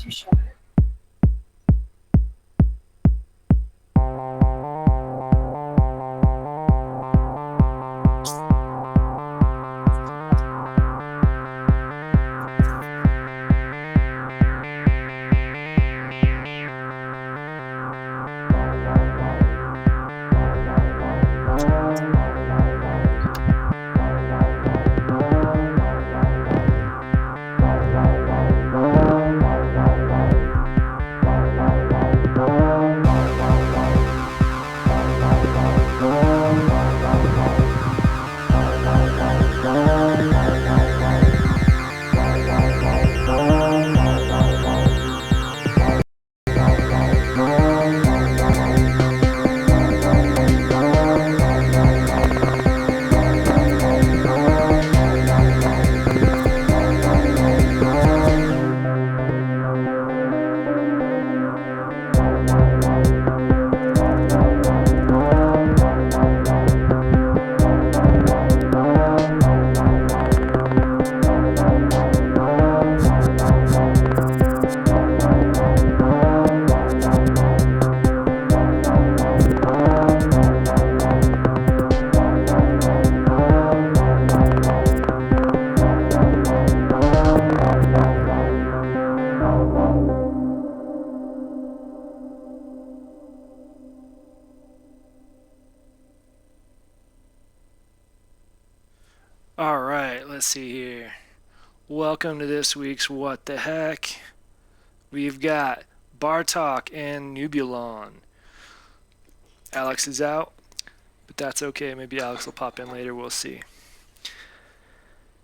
too shy. All right, let's see here. Welcome to this week's What the Heck. We've got Bartok and Nubulon. Alex is out, but that's okay. Maybe Alex will pop in later. We'll see.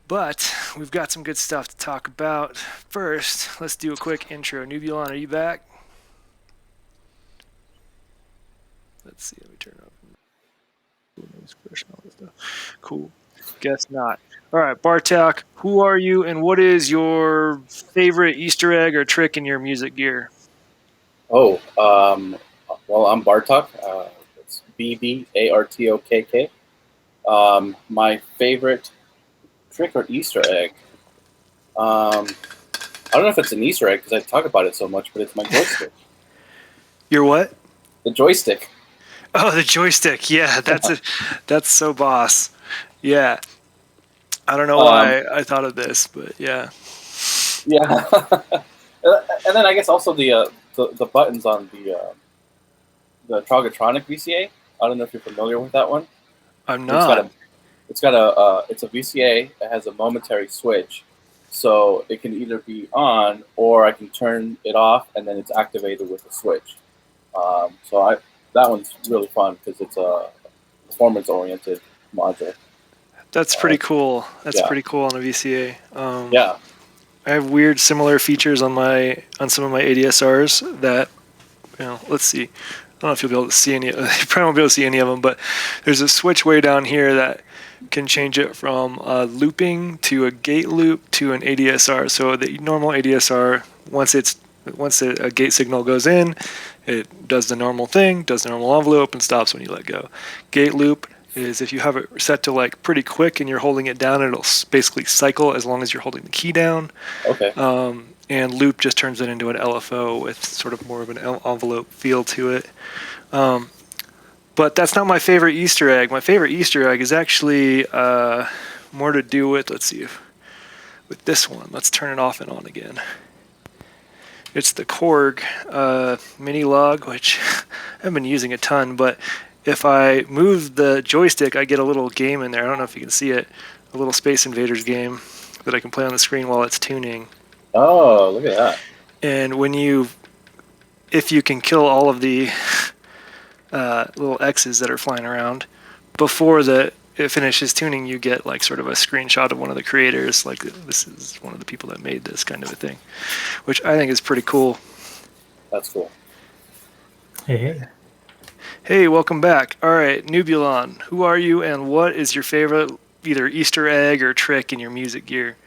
But we've got some good stuff to talk about. First, let's do a quick intro. Nubulon, are you back? Let's see. Let me turn up. Cool. Guess not. All right, Bartok, who are you and what is your favorite Easter egg or trick in your music gear? Well, I'm Bartok. It's Bartokk. My favorite trick or Easter egg. I don't know if it's an Easter egg because I talk about it so much, but it's my joystick. Your what? The joystick. Oh, the joystick. Yeah, that's so boss. Yeah. I don't know why I thought of this, but yeah. Yeah. And then I guess also the buttons on the Trogotronic VCA. I don't know if you're familiar with that one. I'm not. It's a VCA that has a momentary switch, so it can either be on or I can turn it off and then it's activated with a switch. That one's really fun because it's a performance-oriented module. That's pretty cool. That's pretty cool on a VCA. Yeah. I have weird similar features on some of my ADSRs that, let's see. I don't know if you'll be able to see any. You probably won't be able to see any of them, but there's a switch way down here that can change it from looping to a gate loop to an ADSR. So the normal ADSR, once a gate signal goes in, it does the normal thing, does the normal envelope, and stops when you let go. Gate loop is if you have it set to like pretty quick and you're holding it down, it'll basically cycle as long as you're holding the key down. Okay. And loop just turns it into an LFO with sort of more of an envelope feel to it. But that's not my favorite Easter egg. My favorite Easter egg is actually more to do with, let's see, with this one. Let's turn it off and on again. It's the Korg mini log, which I haven't been using a ton, but if I move the joystick, I get a little game in there. I don't know if you can see it, a little Space Invaders game that I can play on the screen while it's tuning. Oh, look at that. And if you can kill all of the little X's that are flying around before it finishes tuning, you get like sort of a screenshot of one of the creators, like this is one of the people that made this kind of a thing, which I think is pretty cool. That's cool. Hey, welcome back. All right, Nubulon, who are you and what is your favorite either Easter egg or trick in your music gear?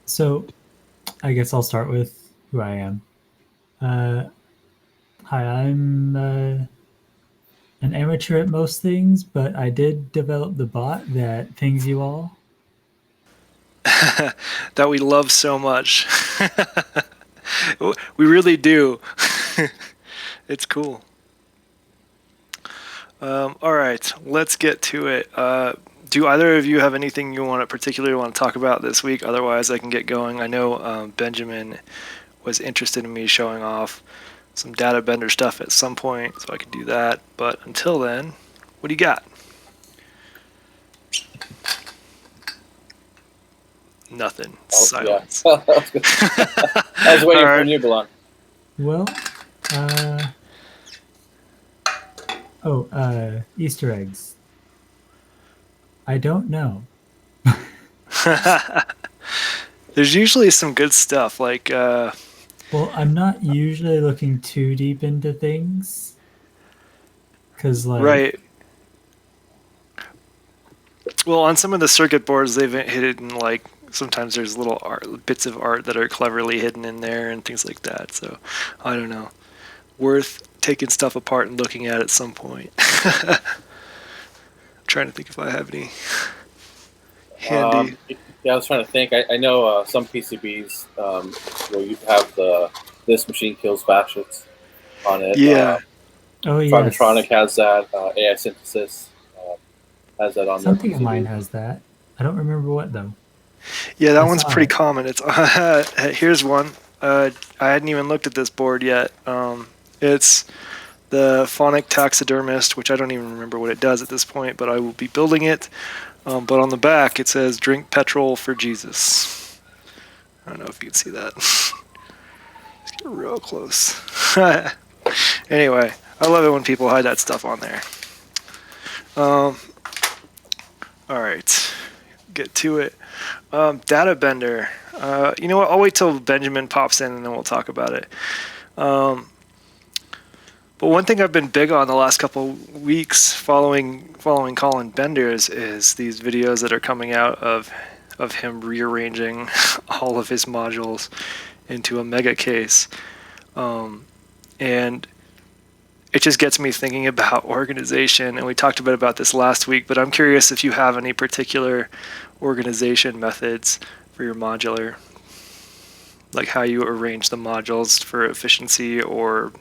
So I guess I'll start with who I am. Hi, I'm an amateur at most things, but I did develop the bot that pings you all. that we love so much. We really do. It's cool. All right, let's get to it. Do either of you have anything you particularly want to talk about this week? Otherwise, I can get going. I know Benjamin was interested in me showing off some data bender stuff at some point, so I could do that. But until then, what do you got? Nothing. Silence. Yeah. I was waiting for Nibelon. Well, Easter eggs. I don't know. There's usually some good stuff, like well, I'm not usually looking too deep into things, because right. Well, on some of the circuit boards, they've hidden like sometimes there's little bits of art that are cleverly hidden in there and things like that. So I don't know, worth taking stuff apart and looking at some point. I'm trying to think if I have any handy. Yeah, I was trying to think. I know some PCBs where you have this machine kills fascists on it. Yeah. Oh yeah. Phonic has that. AI Synthesis has that on Something their of mine has that. I don't remember what though. Yeah, that one's pretty common. It's here's one. I hadn't even looked at this board yet. It's the Phonic Taxidermist, which I don't even remember what it does at this point, but I will be building it. But on the back, it says, "Drink petrol for Jesus." I don't know if you can see that. Let's get real close. Anyway, I love it when people hide that stuff on there. All right, get to it. Data bender. You know what? I'll wait till Benjamin pops in and then we'll talk about it. But one thing I've been big on the last couple weeks following Colin Benders is these videos that are coming out of him rearranging all of his modules into a mega case. And it just gets me thinking about organization, and we talked a bit about this last week, but I'm curious if you have any particular organization methods for your modular, like how you arrange the modules for efficiency or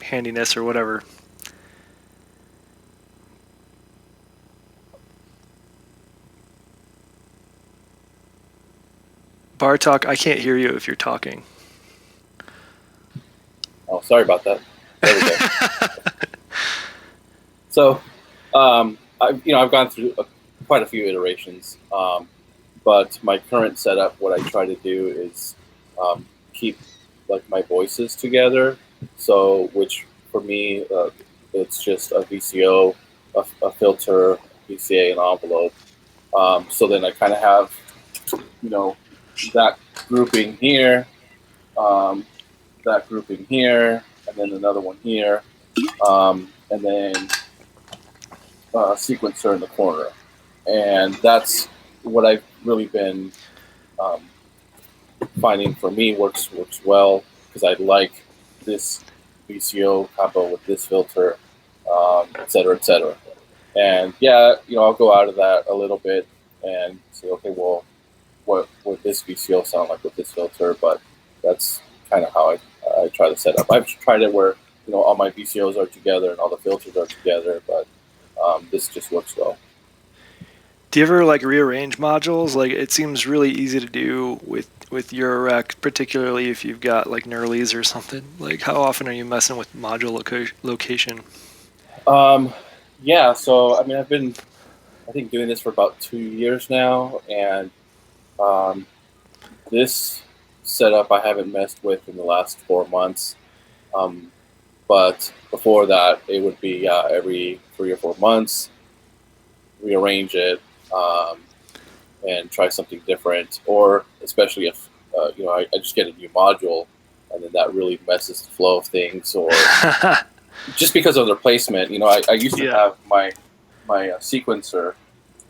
handiness or whatever. Bartok, I can't hear you if you're talking. Oh, sorry about that. There we go. So, I've gone through quite a few iterations, but my current setup, what I try to do is keep like my voices together. So, which for me, it's just a VCO, a filter, VCA, an envelope. So then I kind of have, that grouping here, that grouping here, and then another one here, and then a sequencer in the corner. And that's what I've really been finding for me works well, because I like this VCO combo with this filter, et cetera, et cetera. And yeah, I'll go out of that a little bit and say, okay, well, what would this VCO sound like with this filter? But that's kind of how I try to set up. I've tried it where all my VCOs are together and all the filters are together, but this just works well. Do you ever rearrange modules? It seems really easy to do with your rack, particularly if you've got knurlies or something. How often are you messing with module location? Yeah, so I've been doing this for about 2 years now, and this setup I haven't messed with in the last 4 months. But before that, it would be every 3 or 4 months, rearrange it, and try something different. Or especially if I just get a new module, and then that really messes the flow of things, or just because of their placement. I used to have my sequencer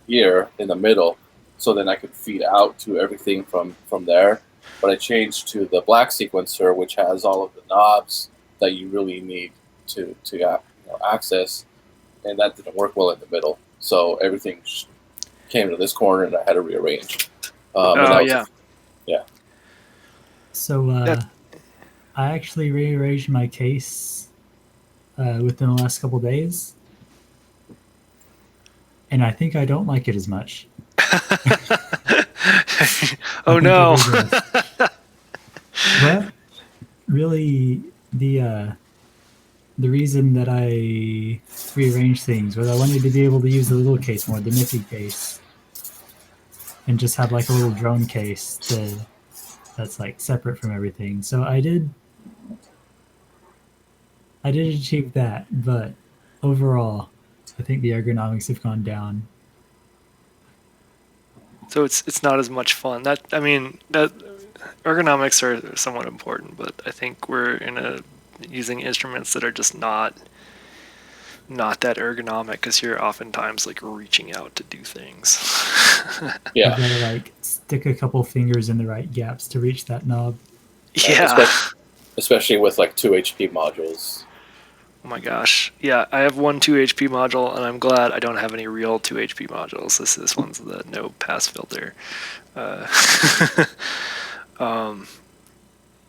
here in the middle, so then I could feed out to everything from there. But I changed to the black sequencer, which has all of the knobs that you really need to access, and that didn't work well in the middle. So everything came to this corner, and I had to rearrange. And Oh that was yeah. yeah. So That, I actually rearranged my case within the last couple days, and I think I don't like it as much. I oh think I no. regressed. But really, the reason that I rearranged things was I wanted to be able to use the little case more, the nifty case, and just have like a little drone case that's like separate from everything. So I did achieve that, but overall, I think the ergonomics have gone down. So it's not as much fun. That I mean that ergonomics are somewhat important, but I think we're in a using instruments that are just not that ergonomic because you're oftentimes like reaching out to do things. You've Yeah. got to like stick a couple fingers in the right gaps to reach that knob. Yeah. Especially with like 2 HP modules. Oh my gosh. Yeah, I have one 2 HP module, and I'm glad I don't have any real 2 HP modules. This one's the no pass filter. Uh,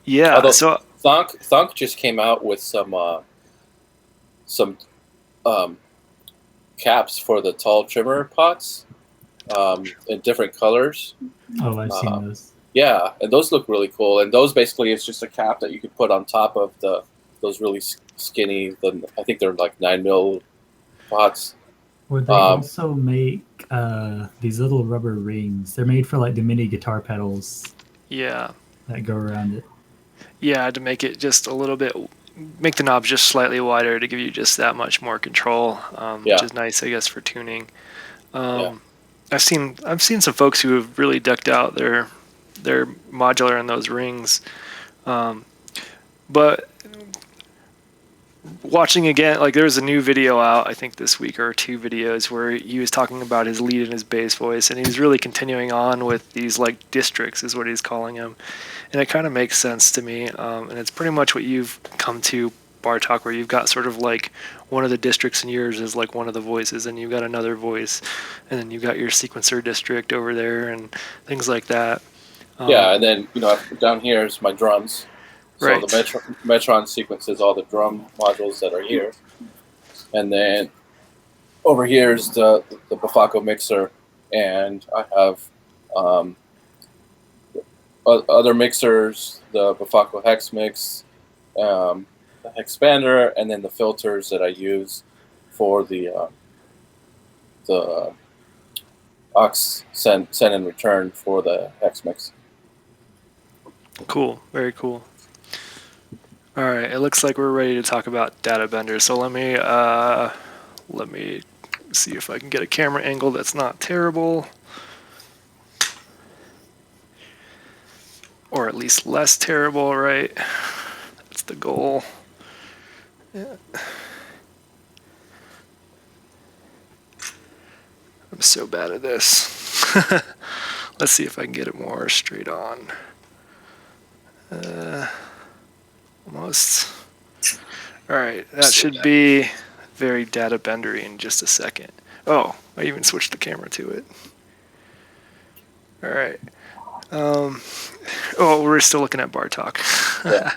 yeah. Although So Thonk just came out with some um, caps for the tall trimmer pots in different colors. Oh, I've seen Uh, those. yeah, and those look really cool. And those basically is just a cap that you could put on top of those really skinny. I think they're like 9 mil pots. Or they also make these little rubber rings. They're made for like the mini guitar pedals yeah, that go around it. yeah, to make it just a little bit, make the knobs just slightly wider to give you just that much more control, Yeah. which is nice, I guess, for tuning. Yeah. I've seen some folks who have really decked out their modular in those rings, but watching again, like there was a new video out, I think this week, or 2 videos where he was talking about his lead and his bass voice, and he's really continuing on with these like districts, is what he's calling them, and it kind of makes sense to me. And it's pretty much what you've come to, Bartok, where you've got sort of like one of the districts in yours is like one of the voices, and you've got another voice, and then you've got your sequencer district over there, and things like that. Yeah, and then down here is my drums. So Right. the Metron sequences all the drum modules that are here, and then over here is the Bufaco mixer, and I have other mixers, the Bufaco hex mix, the Hexpander, and then the filters that I use for the aux send and return for the hex mix. Cool. Very cool. All right. It looks like we're ready to talk about data benders. So let me see if I can get a camera angle that's not terrible, or at least less terrible. Right. That's the goal. Yeah. I'm so bad at this. Let's see if I can get it more straight on. Almost. All right, that should be very data bendery in just a second. Oh, I even switched the camera to it. All right. Oh, we're still looking at Bartok. Yeah.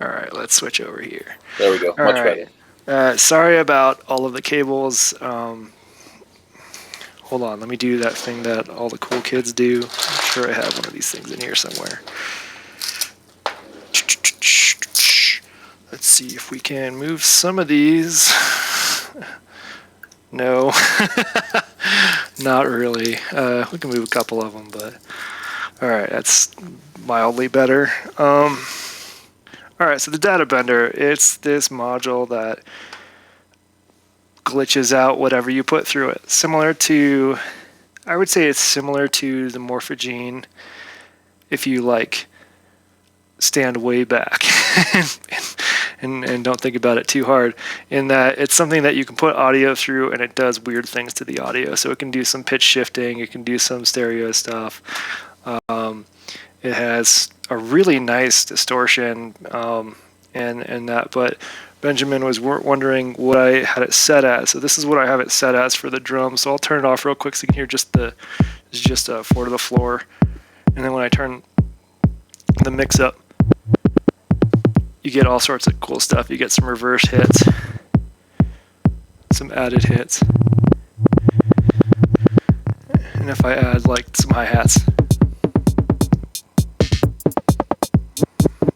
All right, let's switch over here. There we go. All Much right. better. Sorry about all of the cables. Hold on, let me do that thing that all the cool kids do. I'm sure I have one of these things in here somewhere. Let's see if we can move some of these. No, not really. We can move a couple of them, but all right, that's mildly better. All right, so the data bender, it's this module that glitches out whatever you put through it. Similar to, I would say it's similar to the Morphogene if you like stand way back and don't think about it too hard, in that it's something that you can put audio through and it does weird things to the audio. So it can do some pitch shifting, it can do some stereo stuff. It has a really nice distortion and that, but Benjamin was wondering what I had it set as. So this is what I have it set as for the drum. So I'll turn it off real quick so you can hear just a 4 to the floor. And then when I turn the mix up, you get all sorts of cool stuff. You get some reverse hits, some added hits. And if I add like some hi-hats,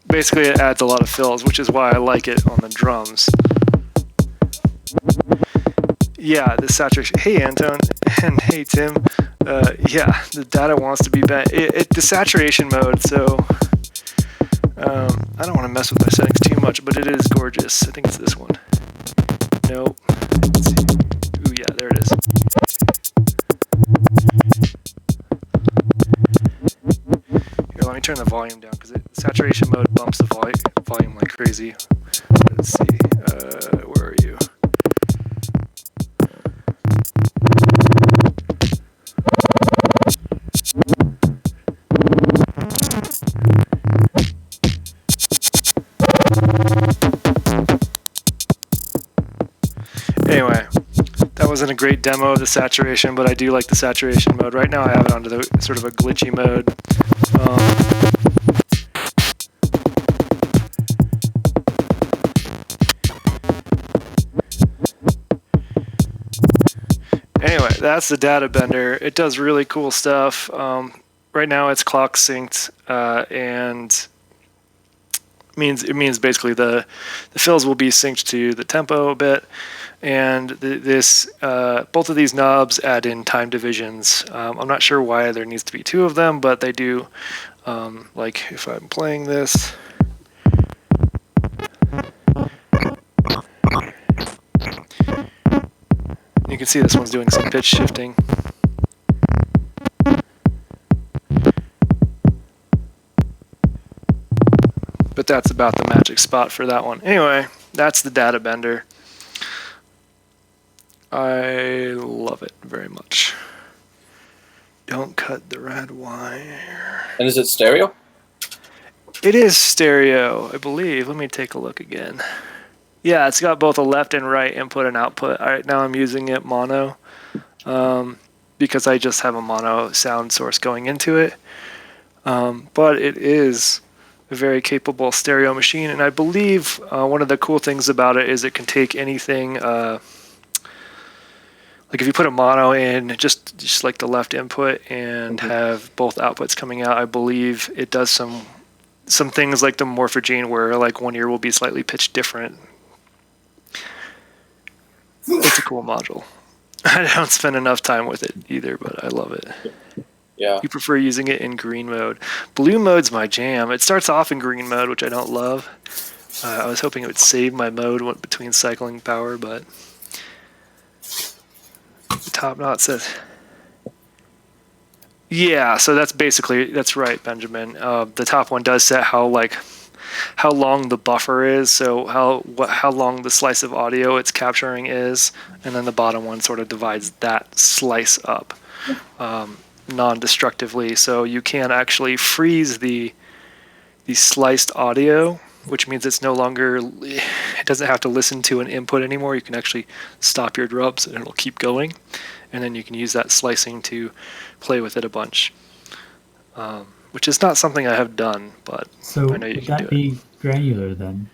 basically it adds a lot of fills, which is why I like it on the drums. Yeah, the saturation. Hey, Anton, and hey, Tim. Yeah, the data wants to be bent. The saturation mode, so I don't want to mess with my settings too much, but it is gorgeous. I think it's this one. Nope. Ooh, yeah, there it is. Here, let me turn the volume down, because saturation mode bumps the volume like crazy. Let's see. Where are you? Anyway, that wasn't a great demo of the saturation, but I do like the saturation mode. Right now I have it onto the sort of a glitchy mode. Anyway, that's the data bender. It does really cool stuff. Right now it's clock synced, and it means basically the fills will be synced to the tempo a bit, and both of these knobs add in time divisions. I'm not sure why there needs to be 2 of them, but they do. Like if I'm playing this, you can see this one's doing some pitch shifting. But that's about the magic spot for that one. Anyway, that's the data bender. I love it very much. Don't cut the red wire. And is it stereo? It is stereo, I believe. Let me take a look again. Yeah, it's got both a left and right input and output. Right now I'm using it mono because I just have a mono sound source going into it. But it is a very capable stereo machine, and I believe one of the cool things about it is it can take anything. Like if you put a mono in, just like the left input, and have both outputs coming out, I believe it does some things like the morphogene, where like one ear will be slightly pitched different. It's a cool module. I don't spend enough time with it either, but I love it. Yeah. You prefer using it in green mode. Blue mode's my jam. It starts off in green mode, which I don't love. I was hoping it would save my mode between cycling power, but the top knot says... Yeah, so that's right, Benjamin. The top one does set how long the buffer is, so how long the slice of audio it's capturing is, and then the bottom one sort of divides that slice up non-destructively, so you can actually freeze the sliced audio, which means it doesn't have to listen to an input anymore. You can actually stop your drums and it'll keep going, and then you can use that slicing to play with it a bunch. Which is not something I have done, but so I know you would can that do it. be granular then?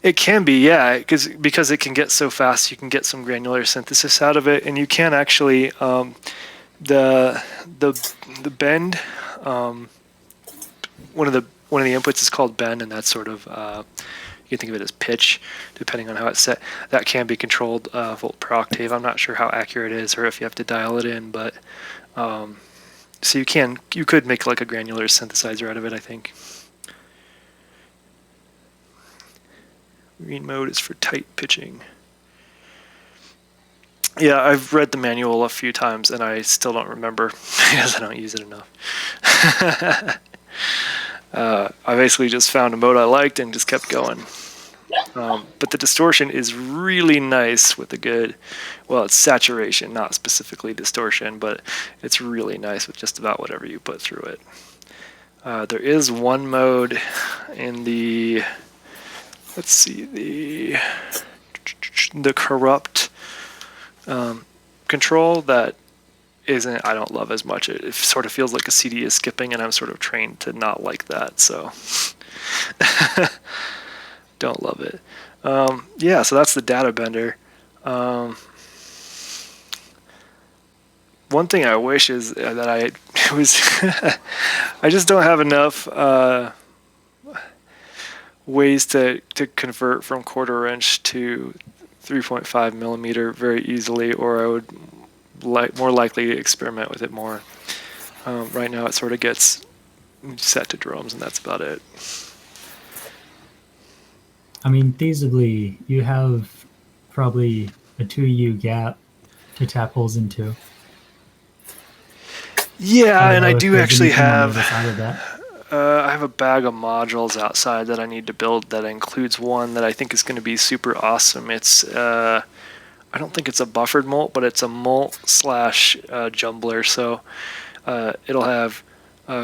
It can be, yeah, because it can get so fast, you can get some granular synthesis out of it, and you can actually the bend. One of the inputs is called bend, and that's sort of you can think of it as pitch, depending on how it's set. That can be controlled volt per octave. I'm not sure how accurate it is, or if you have to dial it in, but. So you could make like a granular synthesizer out of it, I think. Green mode is for tight pitching. Yeah, I've read the manual a few times and I still don't remember because I don't use it enough. I basically just found a mode I liked and just kept going. But the distortion is really nice with it's saturation, not specifically distortion, but it's really nice with just about whatever you put through it. There is one mode in the let's see, the corrupt control that isn't, I don't love as much. It sort of feels like a CD is skipping, and I'm sort of trained to not like that, so don't love it. Yeah, so that's the data bender. One thing I wish is that I was I just don't have enough ways to convert from quarter inch to 3.5 millimeter very easily, or I would more likely experiment with it more. Right now it sort of gets set to drums, and that's about it. I mean, feasibly, you have probably a 2U gap to tap holes into. Yeah, and I know if do there's actually anything on the have other side of that. I have a bag of modules outside that I need to build that includes one that I think is going to be super awesome. It's I don't think it's a buffered molt, but it's a molt slash jumbler. So it'll have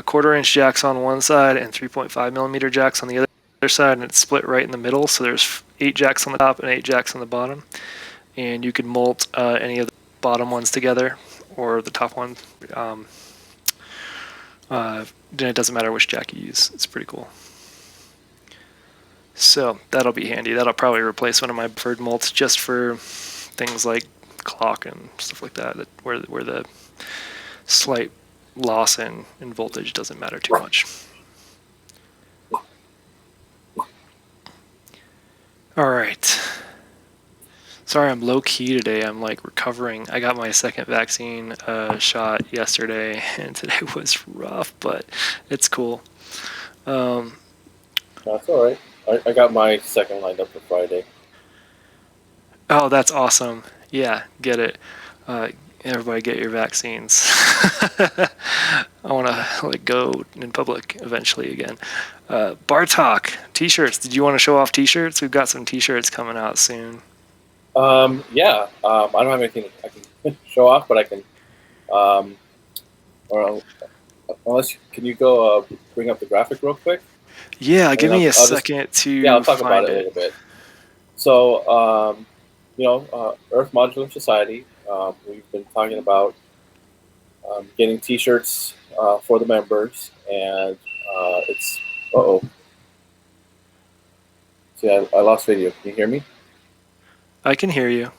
quarter inch jacks on one side and 3.5 millimeter jacks on the other side, and it's split right in the middle. So there's 8 jacks on the top and 8 jacks on the bottom, and you can molt any of the bottom ones together or the top one. Then it doesn't matter which jack you use. It's pretty cool. So that'll be handy. That'll probably replace one of my preferred molts just for things like clock and stuff like that, where the slight loss in voltage doesn't matter too much. All right. Sorry, I'm low key today. I'm like recovering. I got my second vaccine shot yesterday, and today was rough, but it's cool. That's all right. I got my second lined up for Friday. Oh, that's awesome. Yeah, get it. Everybody get your vaccines. I want to like go in public eventually again. Bartok, t-shirts. Did you want to show off t-shirts? We've got some t-shirts coming out soon. Yeah. I don't have anything I can show off, but I can. Or unless can you go bring up the graphic real quick? Yeah, give me a second to I'll talk find about it a little bit. So, Earth Modular Society, we've been talking about getting T-shirts for the members, and it's See, I lost video. Can you hear me? I can hear you.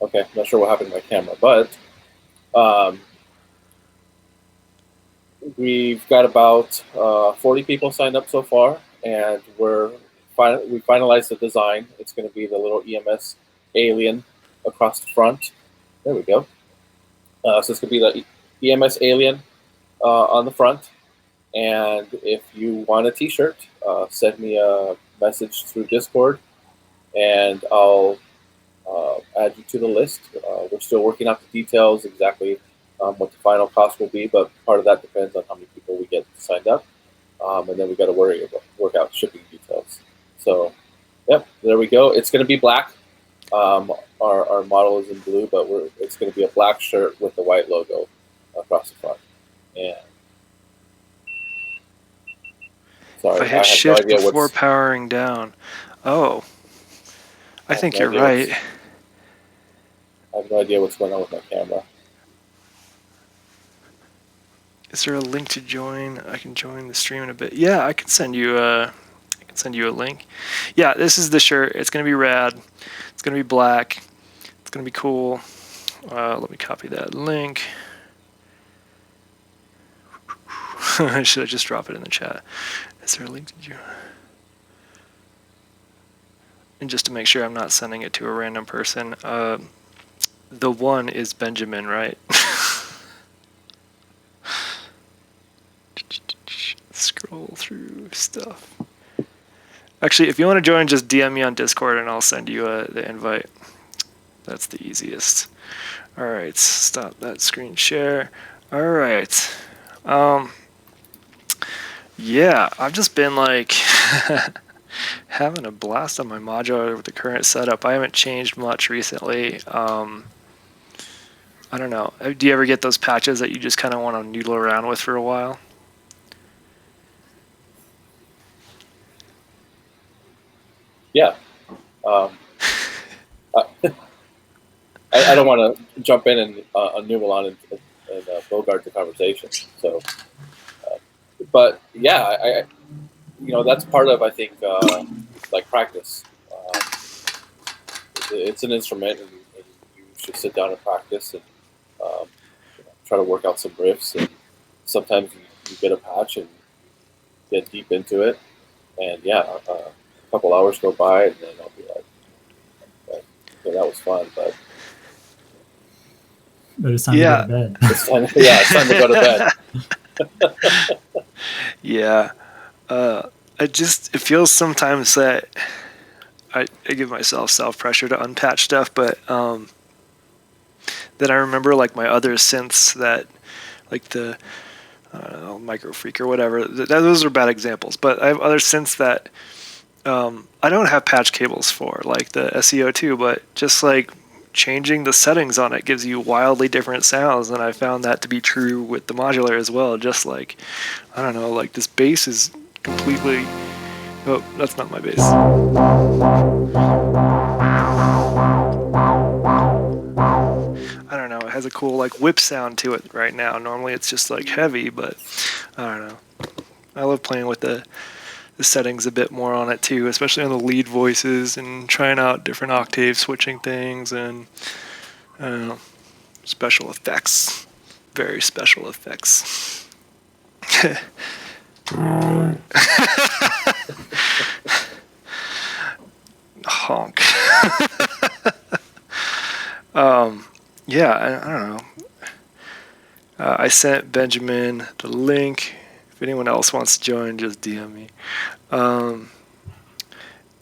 Okay, not sure what happened to my camera, but we've got about 40 people signed up so far, and we finalized the design. It's going to be the little EMS alien across the front. There we go. So it's going to be the EMS alien on the front. And if you want a T-shirt, send me a message through Discord, and I'll add you to the list. We're still working out the details, exactly what the final cost will be, but part of that depends on how many people we get signed up. And then we got to work out shipping details. So, yep, there we go. It's going to be black. Our model is in blue, but it's going to be a black shirt with the white logo across the front. And sorry, If I hit shift before powering down. Oh, I think you're right. I have no idea what's going on with my camera. Is there a link to join? I can join the stream in a bit. Yeah, I can send you a link. Yeah, this is the shirt. It's gonna be rad. It's gonna be black. It's gonna be cool. Let me copy that link. Should I just drop it in the chat? Is there a link to join? And just to make sure I'm not sending it to a random person, the one is Benjamin, right? Scroll through stuff. Actually, if you want to join, just DM me on Discord and I'll send you the invite. That's the easiest. All right, stop that screen share. All right. Yeah, I've just been like having a blast on my modular with the current setup. I haven't changed much recently. I don't know. Do you ever get those patches that you just kind of want to noodle around with for a while? Yeah, Um, I, I don't want to jump in and noodle on and bogart the conversation. So, but yeah, that's part of, I think, like practice. It's an instrument, and you should sit down and practice and try to work out some riffs. And sometimes you get a patch and get deep into it, and a couple hours go by, and then I'll be like, okay, that was fun, but it's time to go to bed. It's time to go to bed. Yeah. It feels sometimes that I give myself self-pressure to unpatch stuff, but then I remember like my other synths that, like the Micro Freak or whatever, those are bad examples, but I have other synths that I don't have patch cables for, like the SEO2, but just like changing the settings on it gives you wildly different sounds, and I found that to be true with the modular as well. Just like, I don't know, like this bass is completely... Oh, that's not my bass. I don't know, it has a cool like whip sound to it right now. Normally it's just like heavy, but I don't know. I love playing with the settings a bit more on it too, especially on the lead voices and trying out different octave switching things and I don't know, special effects, very special effects. Honk. I don't know. I sent Benjamin the link. If anyone else wants to join, just DM me.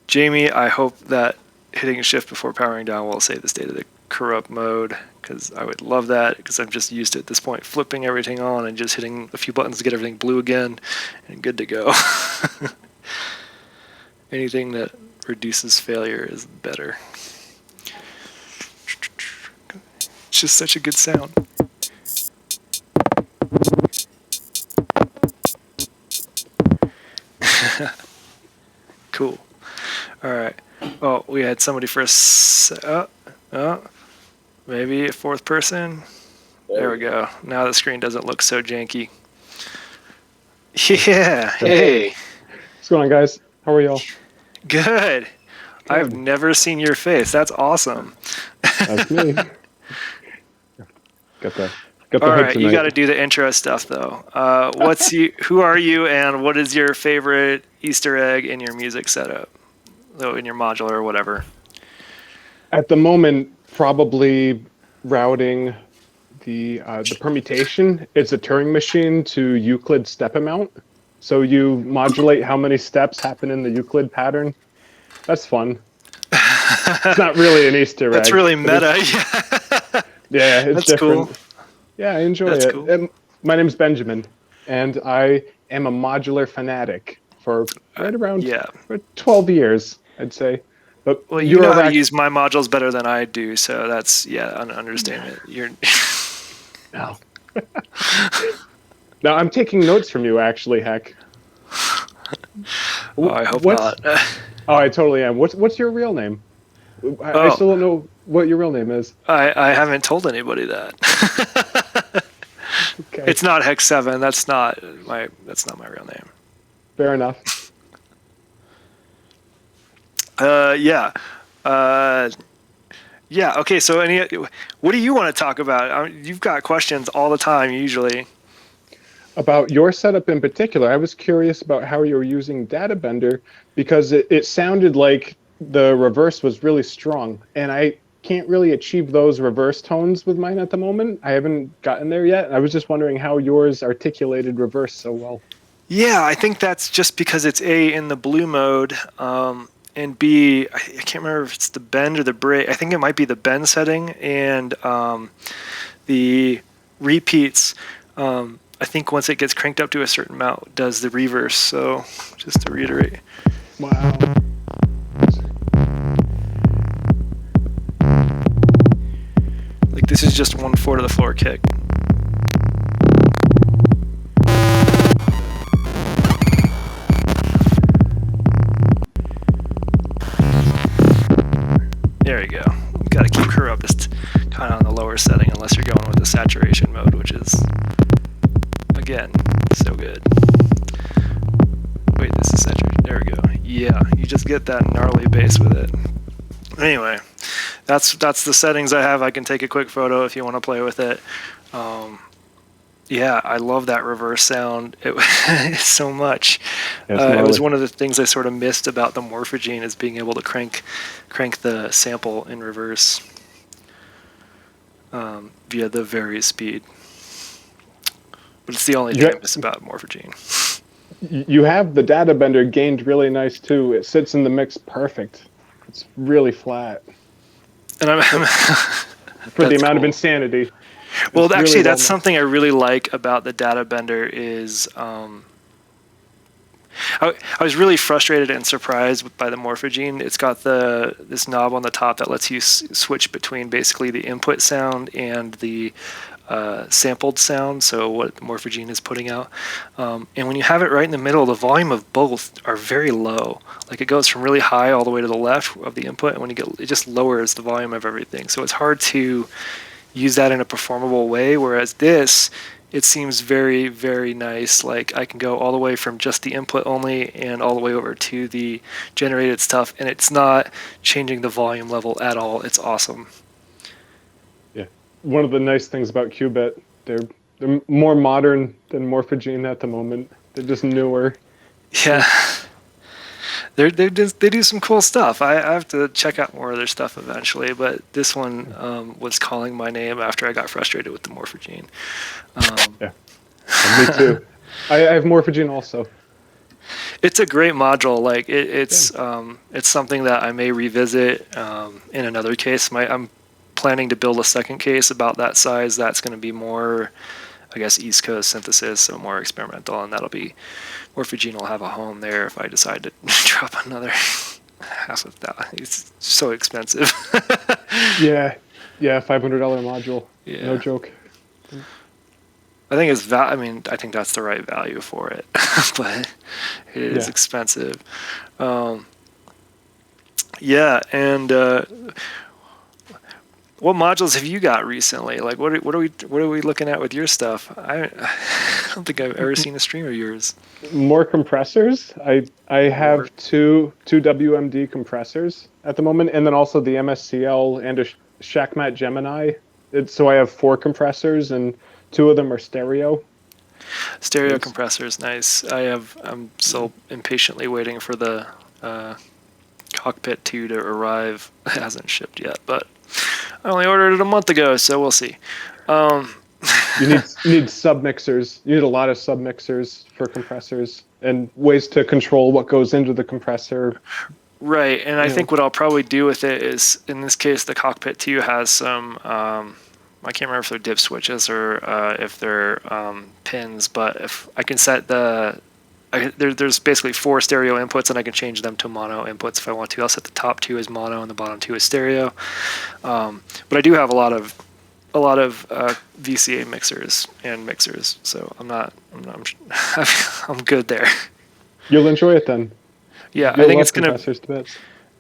Jamie, I hope that hitting shift before powering down will save the state of the corrupt mode, because I would love that, because I'm just used to, at this point, flipping everything on and just hitting a few buttons to get everything blue again, and good to go. Anything that reduces failure is better. It's just such a good sound. Cool. All right. Oh, we had somebody for maybe a fourth person. There we go. Now the screen doesn't look so janky. Yeah. Hey. What's going on, guys? How are y'all? Good. I've never seen your face. That's awesome. That's me. Got the All right, you got to do the intro stuff though. Who are you, and what is your favorite Easter egg in your music setup? So in your modular or whatever. At the moment, probably routing the permutation. It's a Turing machine to Euclid step amount. So you modulate how many steps happen in the Euclid pattern. That's fun. It's not really an Easter egg. That's really meta. Yeah, it's That's different. cool. Yeah, I enjoy That's it. cool. And my name's Benjamin, and I am a modular fanatic for right around 12 years, I'd say. But well, you know how to use my modules better than I do, so that's an understatement. You're no. No, I'm taking notes from you, actually. Heck. Oh, I hope not. Oh, I totally am. What's your real name? I still don't know what your real name is. I haven't told anybody that. Okay. It's not Hex 7. That's not my real name. Fair enough. Okay, so what do you want to talk about? You've got questions all the time, usually. About your setup in particular, I was curious about how you were using DataBender, because it sounded like the reverse was really strong, and I can't really achieve those reverse tones with mine at the moment. I haven't gotten there yet. I was just wondering how yours articulated reverse so well. Yeah, I think that's just because it's A, in the blue mode, and B, I can't remember if it's the bend or the break. I think it might be the bend setting, and the repeats, I think once it gets cranked up to a certain amount, does the reverse. So just to reiterate. Wow. Like this is just 1/4 of the floor kick. There you go. Got to keep her up just kind of on the lower setting unless you're going with the saturation mode, which is, again, so good. Wait, this is saturation. There we go. Yeah, you just get that gnarly bass with it. Anyway, that's the settings I have. I can take a quick photo if you want to play with it. Yeah, I love that reverse sound so much. It was one of the things I sort of missed about the Morphogene is being able to crank the sample in reverse via the various speed. But it's the only thing I miss about Morphogene. You have the data bender gained really nice too. It sits in the mix perfect. It's really flat. And I'm for the amount of insanity. Well, actually, that's something I really like about the data bender is I was really frustrated and surprised by the Morphogene. It's got this knob on the top that lets you switch between basically the input sound and the sampled sound, so what the Morphogene is putting out. And when you have it right in the middle, the volume of both are very low. Like it goes from really high all the way to the left of the input, and when it just lowers the volume of everything. So it's hard to use that in a performable way, whereas this, it seems very, very nice. Like I can go all the way from just the input only and all the way over to the generated stuff, and it's not changing the volume level at all. It's awesome. Yeah, one of the nice things about Qubit, they're more modern than Morphogene at the moment. They're just newer. Yeah. They do some cool stuff. I have to check out more of their stuff eventually, but this one was calling my name after I got frustrated with the Morphogene. Yeah, and me too. I have Morphogene also. It's a great module. Like it's something that I may revisit in another case. I'm planning to build a second case about that size. That's going to be more, I guess, East Coast synthesis, so more experimental, and that'll be Morphogene will have a home there if I decide to drop another half of that. It's so expensive. yeah, $500 module. Yeah. No joke. I think I think that's the right value for it, but it is expensive. Yeah, and what modules have you got recently? Like, what are we looking at with your stuff? I don't think I've ever seen a stream of yours. More compressors. I have two WMD compressors at the moment, and then also the MSCL and a Shackmat Gemini. So I have 4 compressors, and 2 of them are stereo. Stereo compressors, nice. I'm so impatiently waiting for the Cockpit 2 to arrive. It hasn't shipped yet, but I only ordered it a month ago, so we'll see. You need submixers. You need a lot of submixers for compressors and ways to control what goes into the compressor. Right, and I think what I'll probably do with it is, in this case, the Cockpit 2 has some, I can't remember if they're dip switches or if they're pins, but if I can set there's basically 4 stereo inputs, and I can change them to mono inputs if I want to. I'll set the top 2 as mono and the bottom 2 as stereo. But I do have a lot of VCA mixers, so I'm good there. You'll enjoy it then. Yeah, I think it's gonna.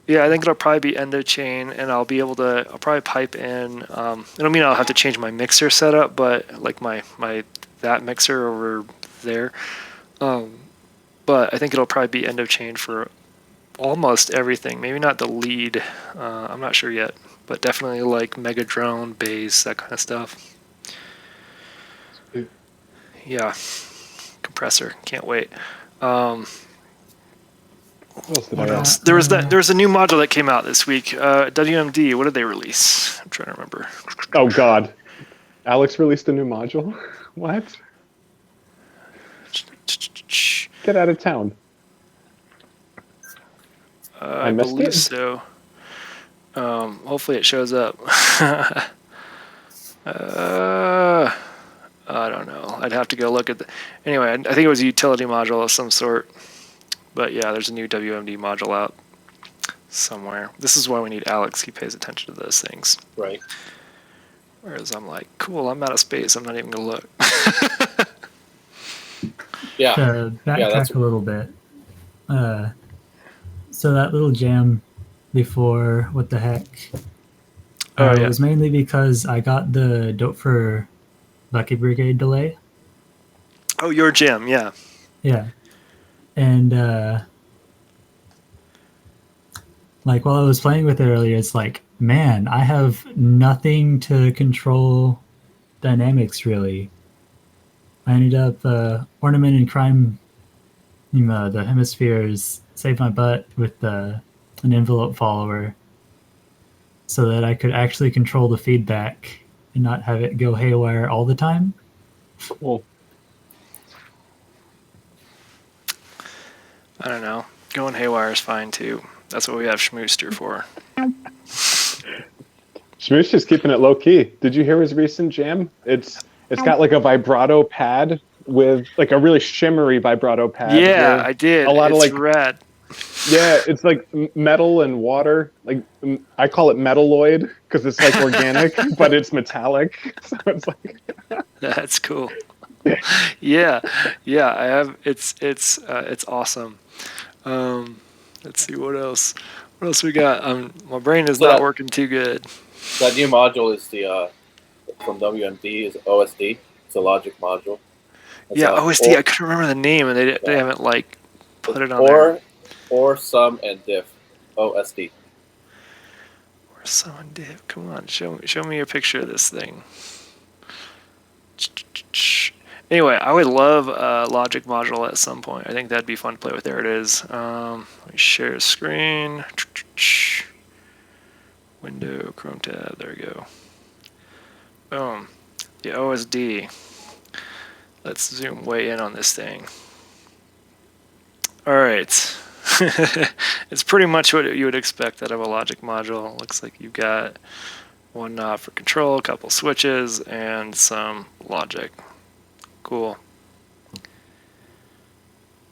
Yeah, I think it'll probably be end of chain, and I'll probably pipe in. I don't mean I'll have to change my mixer setup, but like that mixer over there. But I think it'll probably be end of chain for almost everything. Maybe not the lead. I'm not sure yet, but definitely like Mega Drone, bass, that kind of stuff. Yeah, compressor. Can't wait. What else? There was a new module that came out this week. WMD. What did they release? I'm trying to remember. Oh God, Alex released a new module. What? Get out of town. I believe so. Hopefully it shows up. I don't know. I'd have to go look at Anyway, I think it was a utility module of some sort. But yeah, there's a new WMD module out somewhere. This is why we need Alex. He pays attention to those things. Right. Whereas I'm like, cool, I'm out of space. I'm not even going to look. Yeah. To backtrack a little bit. So that little jam before What the Heck Oh, yeah. was mainly because I got the Dope for Bucket Brigade delay. Oh, your gym, yeah. Yeah. And like while I was playing with it earlier, it's like, man, I have nothing to control dynamics really. I ended up Ornament and Crime, the hemispheres, saved my butt with an envelope follower so that I could actually control the feedback and not have it go haywire all the time. Cool. I don't know. Going haywire is fine too. That's what we have Schmooster for. Shmoosh is keeping it low key. Did you hear his recent jam? It's got like a vibrato pad with like a really shimmery vibrato pad. Yeah, with I did. a lot It's of like rad. yeah, it's like metal and water. Like I call it metalloid because it's like organic, but it's metallic. So it's like That's cool. Yeah, yeah. I have. It's awesome. Let's see what else. What else we got? My brain is So not that- working too good. That new module is the from WMD is OSD. It's a Logic module. It's Yeah, OSD. I couldn't remember the name, and they haven't like put it on there. Or sum and diff. OSD. Or someone did. Come on, show me a picture of this thing. Anyway, I would love a Logic module at some point. I think that'd be fun to play with. There it is. Let me share screen. Window, Chrome tab. There we go. Boom. The OSD. Let's zoom way in on this thing. All right. It's pretty much what you would expect out of a Logic module. Looks like you've got one knob for control, a couple switches, and some logic. Cool.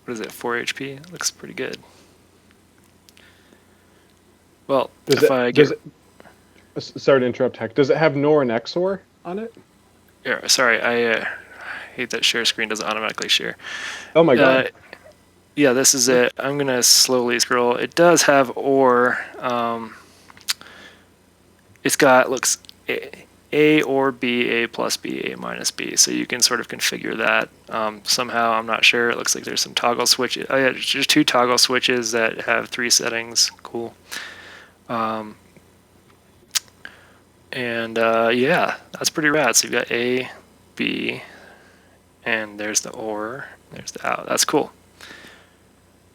What is it, 4 HP? Looks pretty good. Well, sorry to interrupt, Heck. Does it have NOR and XOR on it? Yeah, sorry, I hate that share screen doesn't automatically share. Oh my god. Yeah, this is it. I'm going to slowly scroll. It does have OR. It's got, looks A or B, A plus B, A minus B. So you can sort of configure that somehow. I'm not sure. It looks like there's some toggle switches. Oh yeah, there's 2 toggle switches that have 3 settings. Cool. Yeah, that's pretty rad. So you've got A, B, and there's the OR. There's the out. That's cool.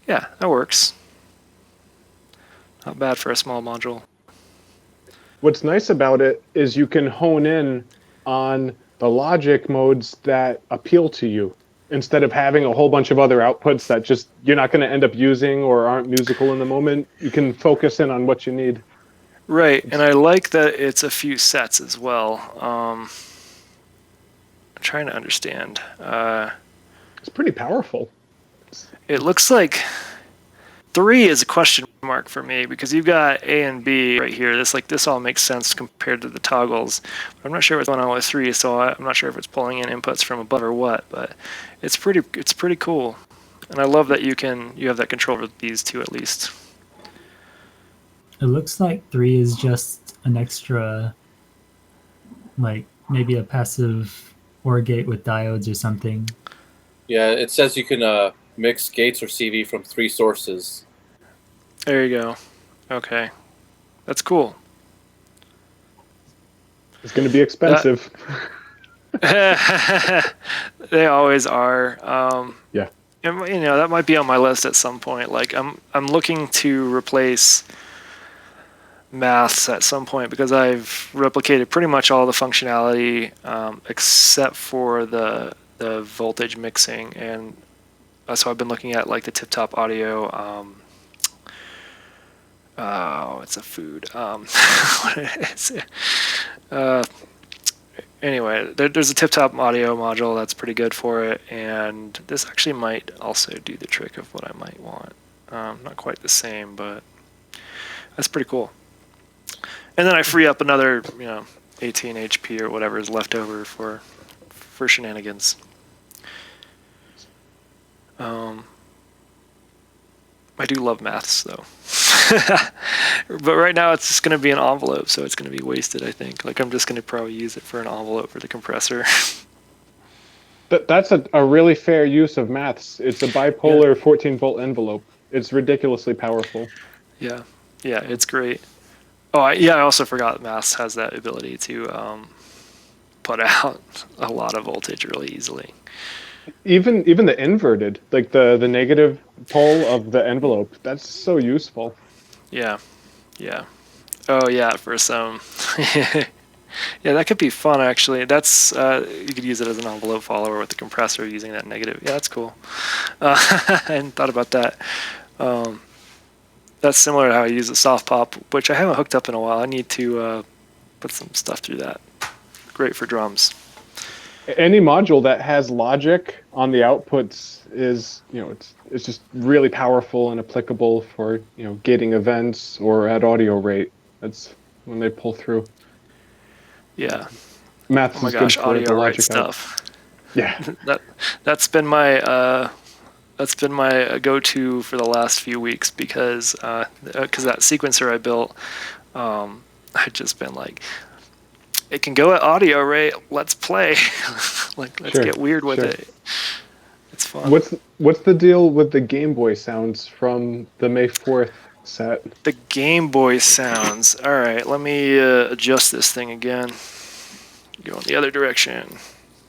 Yeah, that works. Not bad for a small module. What's nice about it is you can hone in on the logic modes that appeal to you instead of having a whole bunch of other outputs that just you're not going to end up using or aren't musical in the moment. You can focus in on what you need. Right, and I like that it's a few sets as well. I'm trying to understand. It's pretty powerful. It looks like 3 is a question mark for me because you've got A and B right here. This all makes sense compared to the toggles. But I'm not sure what's going on with 3, so I'm not sure if it's pulling in inputs from above or what. But it's pretty cool, and I love that you have that control over these 2 at least. It looks like 3 is just an extra, like maybe a passive OR gate with diodes or something. Yeah, it says you can mix gates or CV from 3 sources. There you go. Okay, that's cool. It's going to be expensive. They always are. Yeah. And, that might be on my list at some point. Like I'm looking to replace maths at some point because I've replicated pretty much all the functionality except for the voltage mixing, and so I've been looking at like the tip-top audio. It's a food. What is it? Anyway, there's a tip-top audio module that's pretty good for it, and this actually might also do the trick of what I might want. Not quite the same, but that's pretty cool. And then I free up another, 18 HP or whatever is left over for shenanigans. I do love maths, though. But right now it's just going to be an envelope, so it's going to be wasted, I think. Like, I'm just going to probably use it for an envelope for the compressor. That's a really fair use of maths. It's a bipolar 14-volt envelope. It's ridiculously powerful. Yeah, yeah, it's great. Oh, I also forgot maths has that ability to put out a lot of voltage really easily. Even the inverted, like the negative pole of the envelope, that's so useful. Yeah, yeah. Oh, yeah, for some. Yeah, that could be fun, actually. That's you could use it as an envelope follower with the compressor using that negative. Yeah, that's cool. I hadn't thought about that. That's similar to how I use a soft pop, which I haven't hooked up in a while. I need to put some stuff through that. Great for drums. Any module that has logic on the outputs is, it's just really powerful and applicable for, gating events or at audio rate. That's when they pull through. Yeah. Maths Oh my is gosh, good for the audio rate logic stuff. Yeah. That's been my go-to for the last few weeks because that sequencer I built, I've just been like, it can go at audio rate. Let's play. Like, let's get weird with it. It's fun. What's the deal with the Game Boy sounds from the May 4th set? The Game Boy sounds. All right, let me adjust this thing again. Go in the other direction.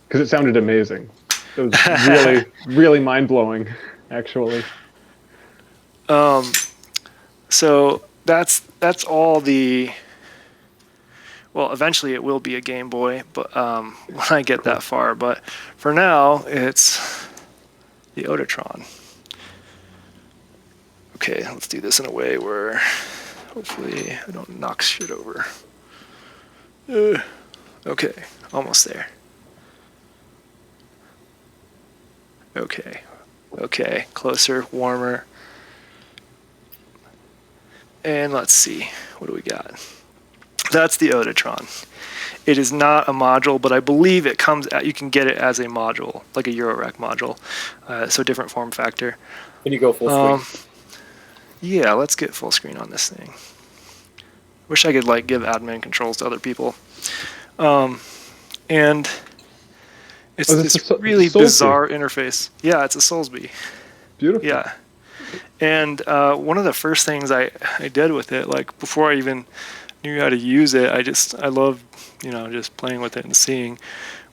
Because it sounded amazing. It was really, really mind-blowing, actually. So that's all the. Well, eventually it will be a Game Boy, but when I get that far. But for now, it's the Odatron. Okay, let's do this in a way where hopefully I don't knock shit over. Okay, almost there. Okay, closer, warmer. And let's see, what do we got? That's the Odatron. It is not a module, but I believe it comes out, you can get it as a module, like a Eurorack module. So different form factor. Can you go full screen? Yeah, let's get full screen on this thing. Wish I could like give admin controls to other people. And it's this really bizarre interface. Yeah, it's a Soulsby. Beautiful. Yeah. And one of the first things I did with it, like before I even knew how to use it, I love, just playing with it and seeing,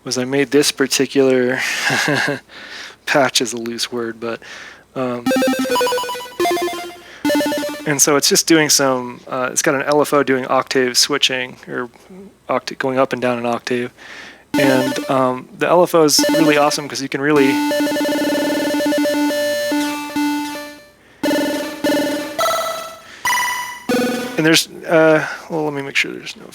was I made this particular patch is a loose word, but and so it's just doing some, it's got an LFO doing octave switching, or going up and down an octave. And the LFO is really awesome because you can really... And there's, well, let me make sure there's no...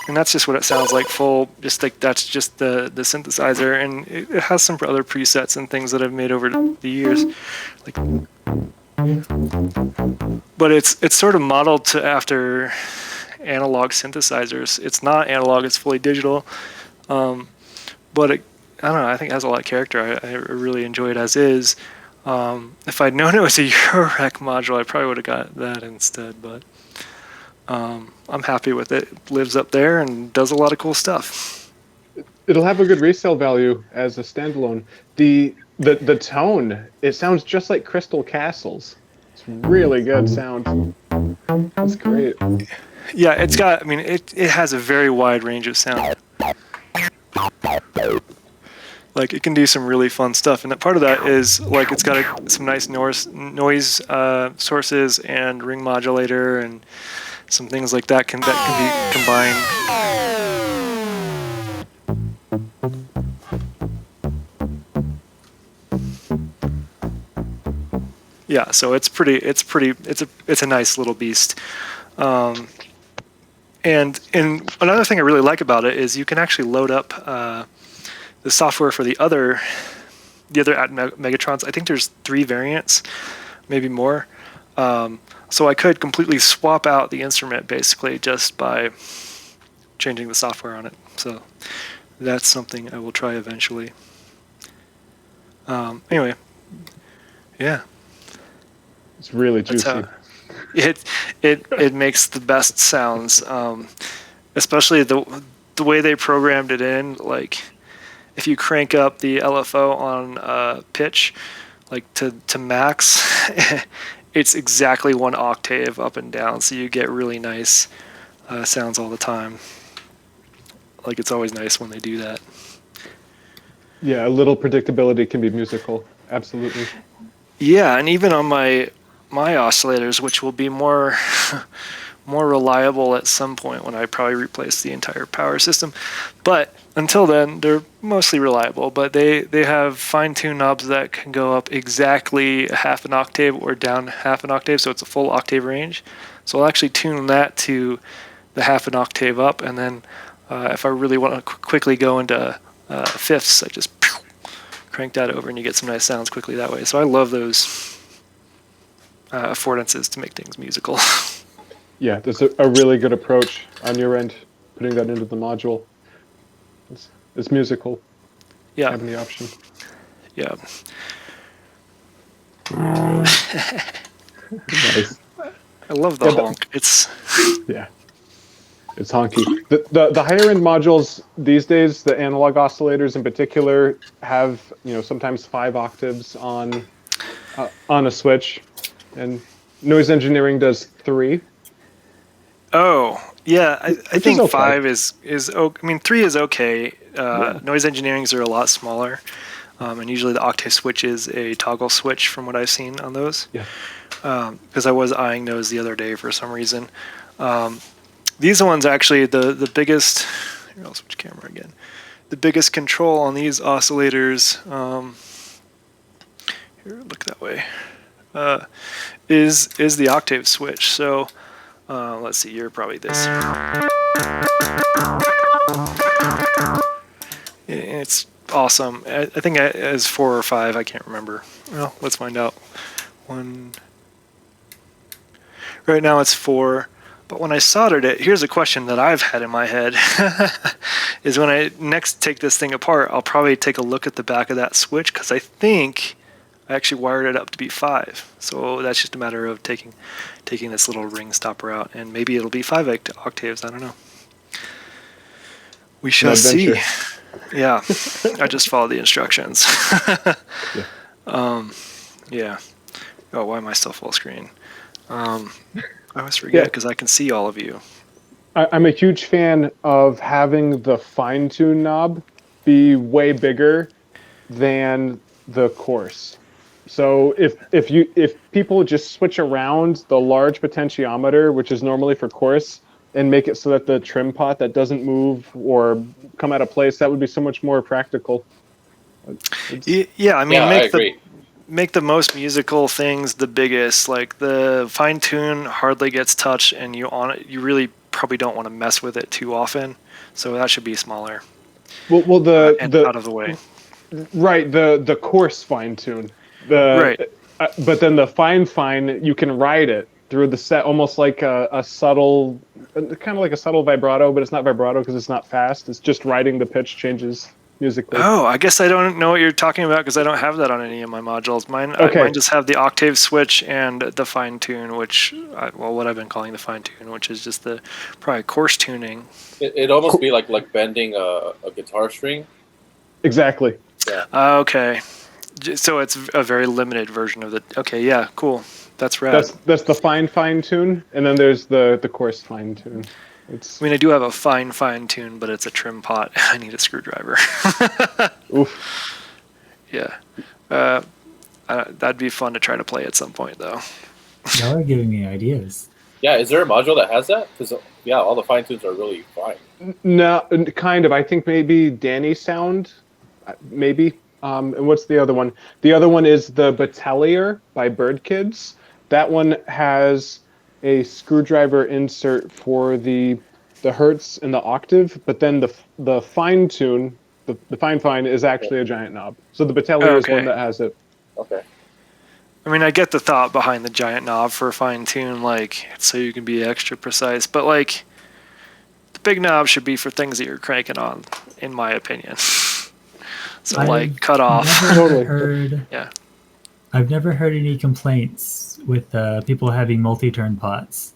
And that's just what it sounds like full, just like that's just the synthesizer. And it has some other presets and things that I've made over the years. Like, but it's sort of modeled after analog synthesizers. It's not analog, it's fully digital. But I don't know, I think it has a lot of character. I really enjoy it as is. If I'd known it was a Eurorack module, I probably would have got that instead. But I'm happy with it. It lives up there and does a lot of cool stuff. It'll have a good resale value as a standalone. The tone, it sounds just like Crystal Castles. It's really good sound. That's great. Yeah, it's got, it has a very wide range of sound. Like, it can do some really fun stuff, and part of that is, like, it's got some nice noise sources and ring modulator and some things like that can be combined. Yeah, so it's a nice little beast. And another thing I really like about it is you can actually load up the software for the other Megatrons. I think there's 3 variants, maybe more. So I could completely swap out the instrument basically just by changing the software on it. So that's something I will try eventually. Anyway, yeah. It's really juicy. it makes the best sounds, especially the way they programmed it in. Like if you crank up the LFO on pitch, like to max, it's exactly 1 octave up and down, so you get really nice sounds all the time. Like it's always nice when they do that. Yeah, a little predictability can be musical. Absolutely. Yeah, and even on my oscillators, which will be more more reliable at some point when I probably replace the entire power system. But until then, they're mostly reliable. But they have fine-tuned knobs that can go up exactly a half an octave or down half an octave, so it's a full octave range. So I'll actually tune that to the half an octave up, and then if I really want to quickly go into fifths, I just crank that over, and you get some nice sounds quickly that way. So I love those affordances to make things musical. Yeah, that's a really good approach on your end, putting that into the module. It's musical. Yeah. Having the option. Yeah. Nice. I love the honk. It's honky. The higher end modules these days, the analog oscillators in particular, have sometimes 5 octaves on a switch, and noise engineering does 3. Oh, yeah. I think okay. 5 is I mean 3 is okay. Noise engineerings are a lot smaller, and usually the Octave Switch is a toggle switch from what I've seen on those. Yeah. Because I was eyeing those the other day for some reason. These ones actually the biggest. Here, I'll switch camera again. The biggest control on these oscillators. Here, look that way. Is the Octave Switch. So let's see. You're probably this. It's awesome. I think it is 4 or 5. I can't remember. Well, let's find out. 1. Right now it's 4. But when I soldered it, here's a question that I've had in my head, is when I next take this thing apart, I'll probably take a look at the back of that switch, because I think I actually wired it up to be 5. So that's just a matter of taking this little ring stopper out, and maybe it'll be 5 octaves. I don't know. We shall see. Yeah, I just followed the instructions. Yeah. Oh, why am I still full screen? I always forget because I can see all of you. I'm a huge fan of having the fine tune knob be way bigger than the coarse. So if people just switch around the large potentiometer, which is normally for coarse, and make it so that the trim pot that doesn't move or come out of place, that would be so much more practical. Yeah, I mean, I agree. Make the most musical things the biggest. Like the fine tune hardly gets touched, and you really probably don't want to mess with it too often. So that should be smaller. Well, the out of the way. Right, the coarse fine tune. Right. But then the fine, you can ride it through the set, almost like a subtle, kind of like a subtle vibrato, but it's not vibrato because it's not fast. It's just riding the pitch changes musically. Oh, I guess I don't know what you're talking about because I don't have that on any of my modules. Mine just have the octave switch and the fine tune, what I've been calling the fine tune, which is just the probably coarse tuning. It'd almost be like bending a guitar string. Exactly. Yeah. Okay. So it's a very limited version of the. Okay, yeah, cool. That's rad. That's the fine tune, and then there's the coarse fine tune. I mean, I do have a fine tune, but it's a trim pot. I need a screwdriver. Oof. Yeah. That'd be fun to try to play at some point, though. Y'all are giving me ideas. Yeah, is there a module that has that? Because all the fine tunes are really fine. No, kind of. I think maybe Danny Sound, maybe. And what's the other one? The other one is the Battelier by Bird Kids. That one has a screwdriver insert for the hertz and the octave, but then the fine tune, the fine is actually a giant knob. So the Battelier is one that has it. Okay. I mean, I get the thought behind the giant knob for fine tune, like so you can be extra precise, but like the big knob should be for things that you're cranking on, in my opinion. So cut off. I've never heard any complaints with people having multi-turn pots.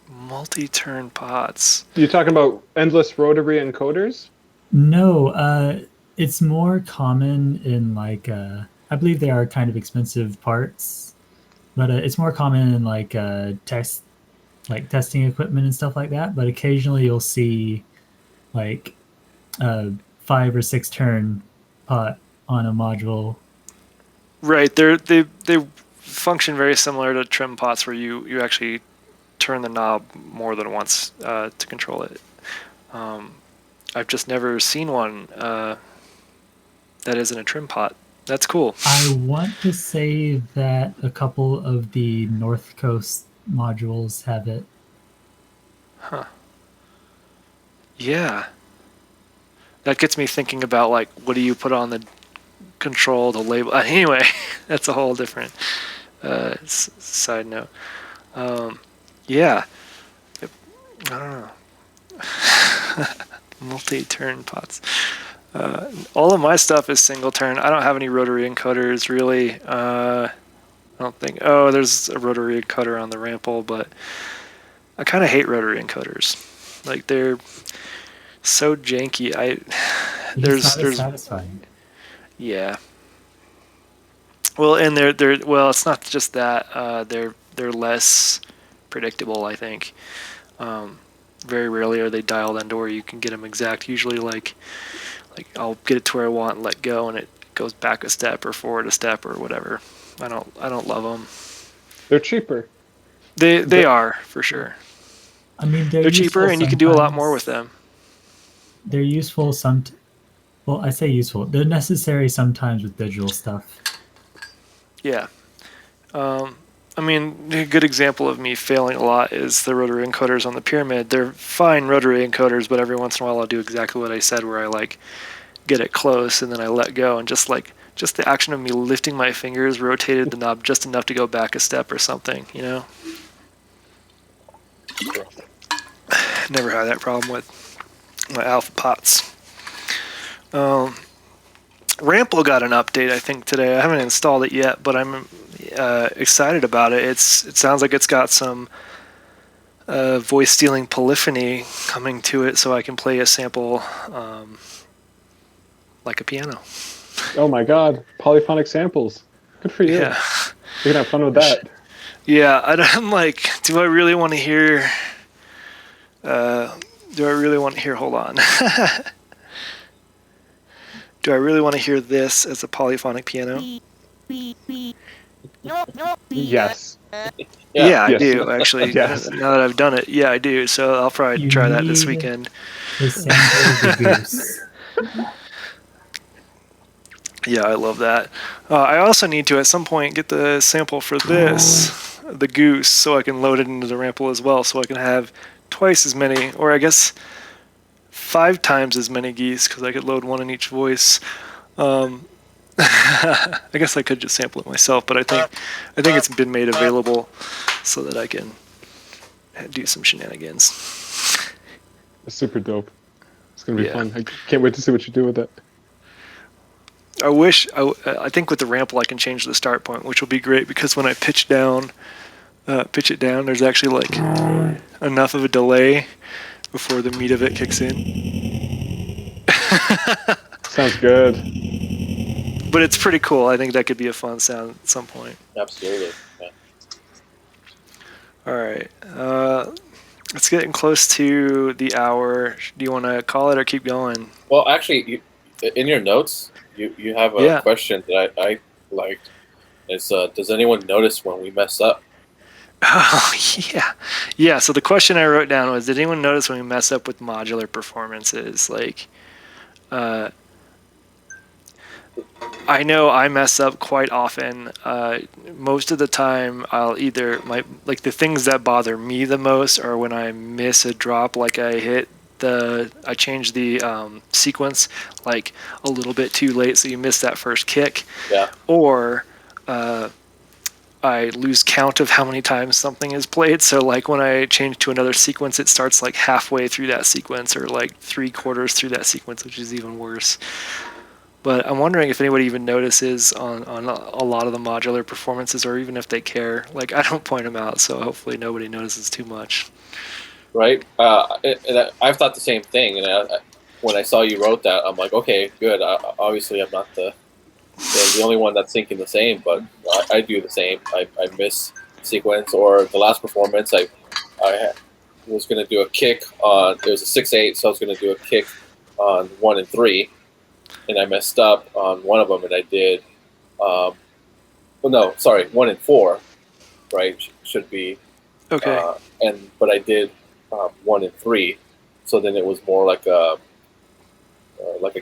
Multi-turn pots. You're talking about endless rotary encoders? No, it's more common in like I believe they are kind of expensive parts, but it's more common in like testing equipment and stuff like that. But occasionally you'll see like a 5 or 6 turn pot on a module. Right. They function very similar to trim pots, where you actually turn the knob more than once to control it. I've just never seen one that isn't a trim pot. That's cool. I want to say that a couple of the North Coast modules have it. Huh. Yeah. That gets me thinking about, like, what do you put on the control, the label? Anyway, that's a whole different side note. Yeah. I don't know. Multi-turn pots. All of my stuff is single turn. I don't have any rotary encoders, really. I don't think... Oh, there's a rotary encoder on the Rample, but I kind of hate rotary encoders. Like, they're so janky. It's not as satisfying. Yeah. Well, and they're well, it's not just that. They're less predictable, I think. Very rarely are they dialed into where you can get them exact. Usually, like I'll get it to where I want and let go, and it goes back a step or forward a step or whatever. I don't love them. They're cheaper. They are, for sure. I mean, They're cheaper, and you can do a lot more with them. They're useful well, I say useful. They're necessary sometimes with digital stuff. Yeah. I mean, a good example of me failing a lot is the rotary encoders on the Pyramid. They're fine rotary encoders, but every once in a while I'll do exactly what I said, where I like get it close and then I let go, and just the action of me lifting my fingers rotated the knob just enough to go back a step or something, you know? Never had that problem with my Alpha Pots. Rample got an update, I think, today. I haven't installed it yet, but I'm excited about it. It sounds like it's got some voice stealing polyphony coming to it, so I can play a sample like a piano. Oh my god, polyphonic samples. Good for you. Yeah. You're gonna have fun with that. Yeah, I'm like, do I really want to hear... hold on. Do I really want to hear this as a polyphonic piano? Yes. Yeah, I Yes. do, actually. Yes. Now that I've done it, yeah, I do. So I'll probably try that this weekend. The sample of the goose. Yeah, I love that. I also need to, at some point, get the sample for this, the goose, so I can load it into the Rample as well, so I can have twice as many, or I guess 5 times as many geese, because I could load one in each voice. I guess I could just sample it myself, but I think it's been made available so that I can do some shenanigans. That's super dope. It's gonna be Yeah. fun. I can't wait to see what you do with it. I think with the Rample I can change the start point, which will be great, because when I pitch it down, there's actually like enough of a delay before the meat of it kicks in. Sounds good. But it's pretty cool. I think that could be a fun sound at some point. Absolutely. Yeah. All right. It's getting close to the hour. Do you want to call it or keep going? Well, actually, in your notes, you have a question that I liked. It's does anyone notice when we mess up? Oh, yeah. Yeah, so the question I wrote down was, did anyone notice when we mess up with modular performances? Like, I know I mess up quite often. Most of the time, I'll either the things that bother me the most are when I miss a drop, like I change the sequence like a little bit too late, so you miss that first kick. Yeah. Or I lose count of how many times something is played. So like when I change to another sequence, it starts like halfway through that sequence, or like 3/4 through that sequence, which is even worse. But I'm wondering if anybody even notices on a lot of the modular performances, or even if they care. Like, I don't point them out, so hopefully nobody notices too much. Right? I've thought the same thing, and when I saw you wrote that, I'm like, okay, good. Obviously, I'm not the only one that's thinking the same, but I do the same. I miss sequence, or the last performance, I was going to do a kick on, it was a 6/8, so I was going to do a kick on 1 and 3, and I messed up on one of them, and I did, well, no, sorry, 1 and 4, right, should be, Okay. but I did 1 and 3, so then it was more like a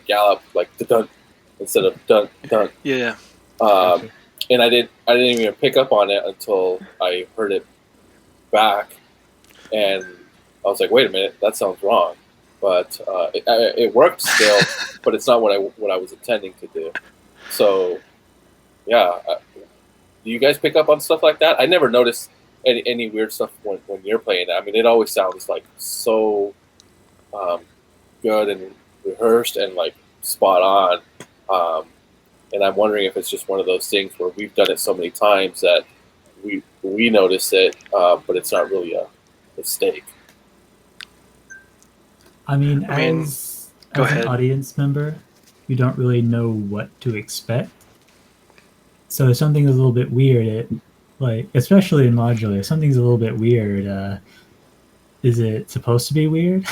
gallop, like dun instead of dun dun. Yeah. And I didn't even pick up on it until I heard it back, and I was like, wait a minute, that sounds wrong. But it worked still, but it's not what I was intending to do. So, yeah. Do you guys pick up on stuff like that? I never noticed any weird stuff when you're playing it. I mean, it always sounds like so good and rehearsed and like spot on. And I'm wondering if it's just one of those things where we've done it so many times that we notice it, but it's not really a mistake. I mean, go as ahead. an audience member, you don't really know what to expect. So if something's a little bit weird, like especially in modular, if something's a little bit weird, is it supposed to be weird?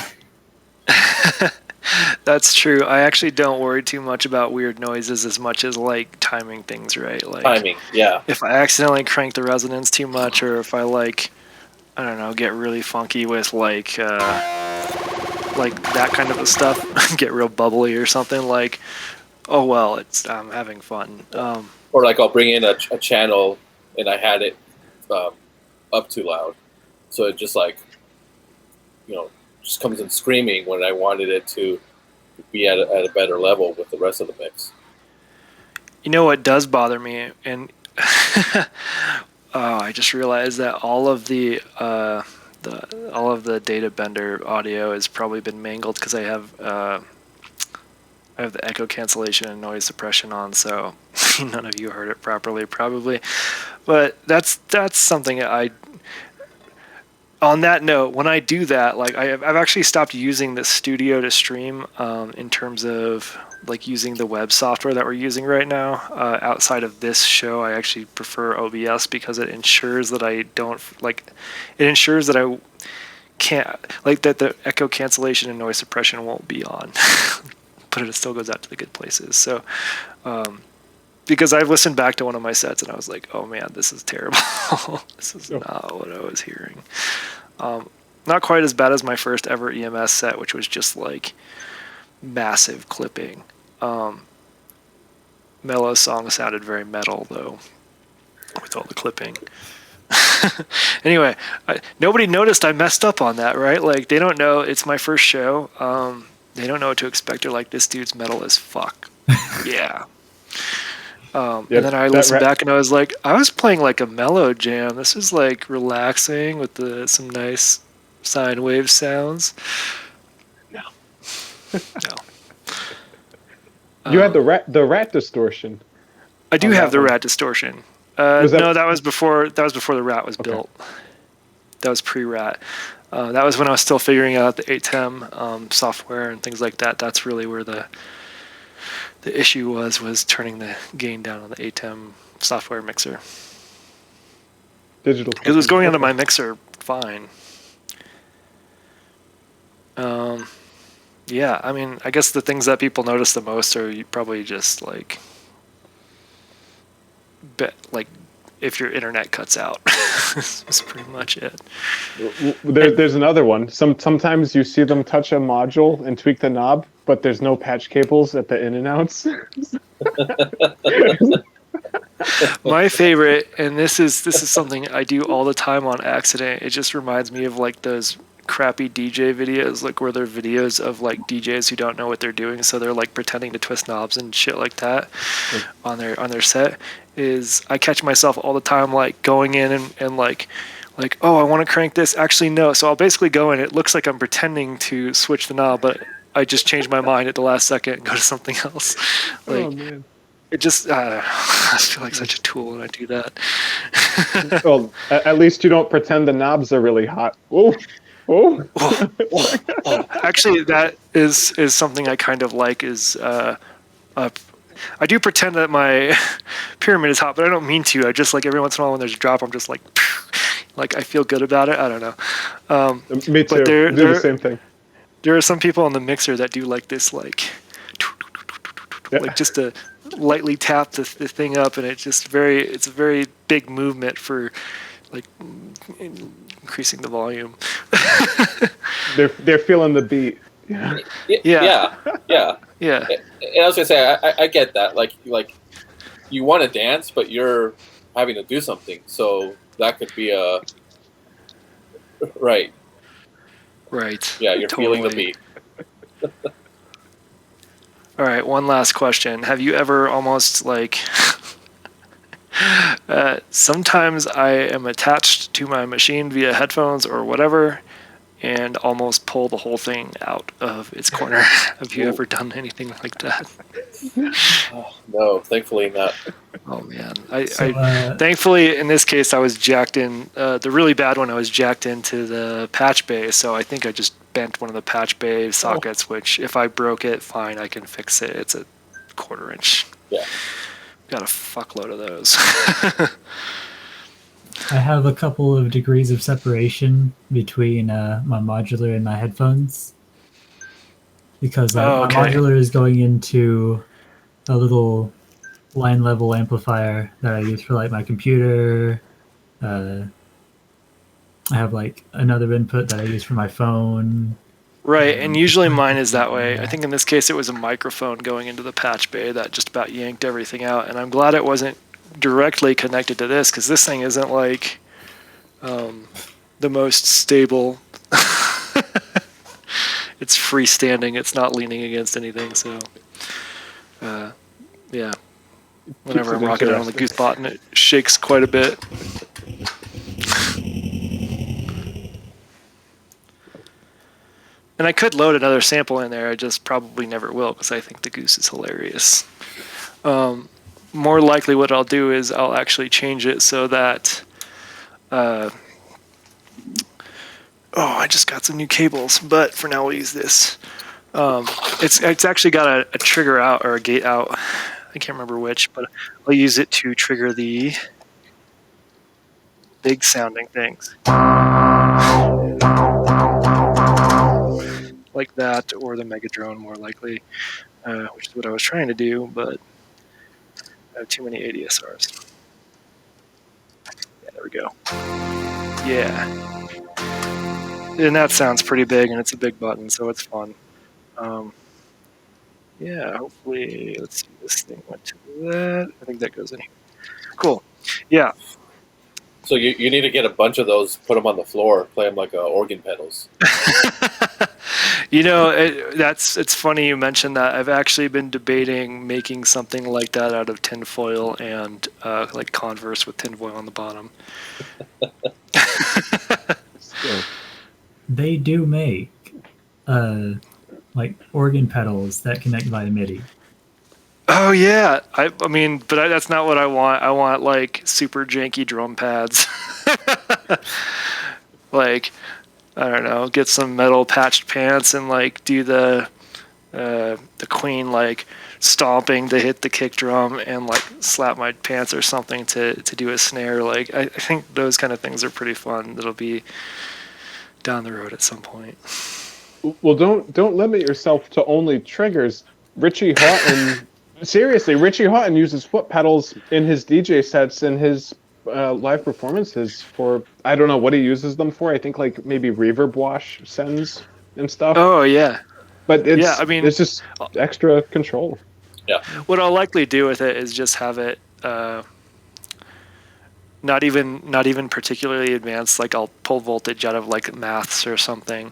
That's true. I actually don't worry too much about weird noises as much as like timing things right. Like Timing, yeah. If I accidentally crank the resonance too much, or if I I don't know, get really funky with like that kind of a stuff, get real bubbly or something. Like, oh well, I'm having fun. Or like I'll bring in a channel and I had it up too loud, so it just like just comes in screaming when I wanted it to be at a better level with the rest of the mix. You know what does bother me, and I just realized that all of the data bender audio has probably been mangled because I have the echo cancellation and noise suppression on, so none of you heard it properly probably. But that's something on that note, when I do that, like I've actually stopped using the studio to stream in terms of like using the web software that we're using right now. Outside of this show, I actually prefer OBS because it ensures that I can't, like, that the echo cancellation and noise suppression won't be on, but it still goes out to the good places. So, because I've listened back to one of my sets and I was like, oh man, this is terrible. This is not what I was hearing. Not quite as bad as my first ever EMS set, which was just like massive clipping. Mellow song sounded very metal though, with all the clipping. Anyway, nobody noticed I messed up on that, right? Like, they don't know, it's my first show. They don't know what to expect. They're like, this dude's metal as fuck. Yeah. And then I listened back and I was like, I was playing like a mellow jam. This is like relaxing with some nice sine wave sounds. No. You had the rat distortion. I do have the rat distortion. No, that was before the rat was built. That was pre-rat. That was when I was still figuring out the ATEM software and things like that. That's really where the issue was turning the gain down on the ATEM software mixer. Digital. It was going onto my mixer fine. Yeah, I mean, I guess the things that people notice the most are probably just like if your internet cuts out. That's pretty much it. There's another one. Sometimes you see them touch a module and tweak the knob, but there's no patch cables at the in and outs. My favorite, and this is something I do all the time on accident. It just reminds me of like those crappy DJ videos, like where they're videos of like DJs who don't know what they're doing, so they're like pretending to twist knobs and shit like that on their set. Is I catch myself all the time like going in and like, oh, I want to crank this. Actually, no. So I'll basically go in. It looks like I'm pretending to switch the knob, but I just change my mind at the last second and go to something else. Like, Oh man. it just, I feel like such a tool when I do that. Well, at least you don't pretend the knobs are really hot. Oh, oh. Actually, that is something I kind of like. I do pretend that my pyramid is hot, but I don't mean to. I just like every once in a while when there's a drop, I'm just like I feel good about it. I don't know. Me too. Do the same thing. There are some people on the mixer that do like this, like just to lightly tap the thing up, and it's a very big movement for like increasing the volume. They're feeling the beat. Yeah. And I was gonna say, I get that. Like you want to dance, but you're having to do something, so that could be a right. Right. Yeah, you're totally. feeling the beat. All right, one last question. Have you ever almost like sometimes I am attached to my machine via headphones or whatever and almost pull the whole thing out of its corner. Have you ever done anything like that? Oh, no, thankfully not. Oh man, I thankfully in this case I was jacked in. The really bad one I was jacked into the patch bay, so I think I just bent one of the patch bay sockets. Which if I broke it, fine, I can fix it. It's a 1/4 inch. Yeah, got a fuckload of those. I have a couple of degrees of separation between my modular and my headphones because my modular is going into a little line level amplifier that I use for like my computer. I have like another input that I use for my phone. Right, and usually mine is that way. I think in this case it was a microphone going into the patch bay that just about yanked everything out, and I'm glad it wasn't directly connected to this because this thing isn't like the most stable. It's freestanding, it's not leaning against anything, so yeah. Whenever I'm rocking it on the goose button, it shakes quite a bit. And I could load another sample in there, I just probably never will because I think the goose is hilarious. More likely what I'll do is I'll actually change it so that I just got some new cables, but for now we'll use this. It's actually got a trigger out or a gate out. I can't remember which, but I'll use it to trigger the big sounding things. Like that, or the Megadrone more likely, which is what I was trying to do, but I have too many ADSRs. Yeah, there we go. Yeah. And that sounds pretty big, and it's a big button, so it's fun. Yeah, hopefully, let's see, this thing went to that. I think that goes in here. Cool. Yeah. So you need to get a bunch of those, put them on the floor, play them like organ pedals. It's funny you mentioned that. I've actually been debating making something like that out of tinfoil and like Converse with tinfoil on the bottom. They do make like organ pedals that connect via MIDI. Oh yeah, I mean, but that's not what I want. I want like super janky drum pads. Like, I don't know, get some metal patched pants and like do the Queen like stomping to hit the kick drum and like slap my pants or something to do a snare. Like I think those kind of things are pretty fun. That'll be down the road at some point. Well, don't limit yourself to only triggers. Richie Houghton uses foot pedals in his DJ sets and his live performances for, I don't know what he uses them for. I think like maybe reverb wash sends and stuff. Oh yeah. But it's just extra control. Yeah. What I'll likely do with it is just have it not even particularly advanced. Like I'll pull voltage out of like maths or something,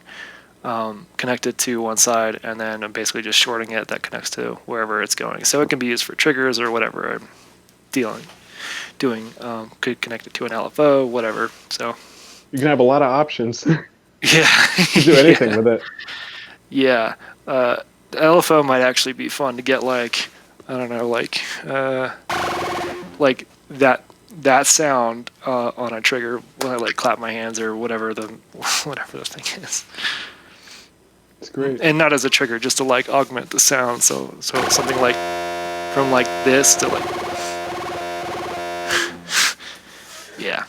connect it to one side, and then I'm basically just shorting it. That connects to wherever it's going. So it can be used for triggers or whatever I'm doing. Could connect it to an LFO, whatever. So you can have a lot of options. Yeah. You can do anything with it. Yeah, the LFO might actually be fun to get, like, I don't know, like that sound on a trigger when I like clap my hands or whatever the thing is. It's great. And not as a trigger, just to like augment the sound. So something like from like this to like, yeah,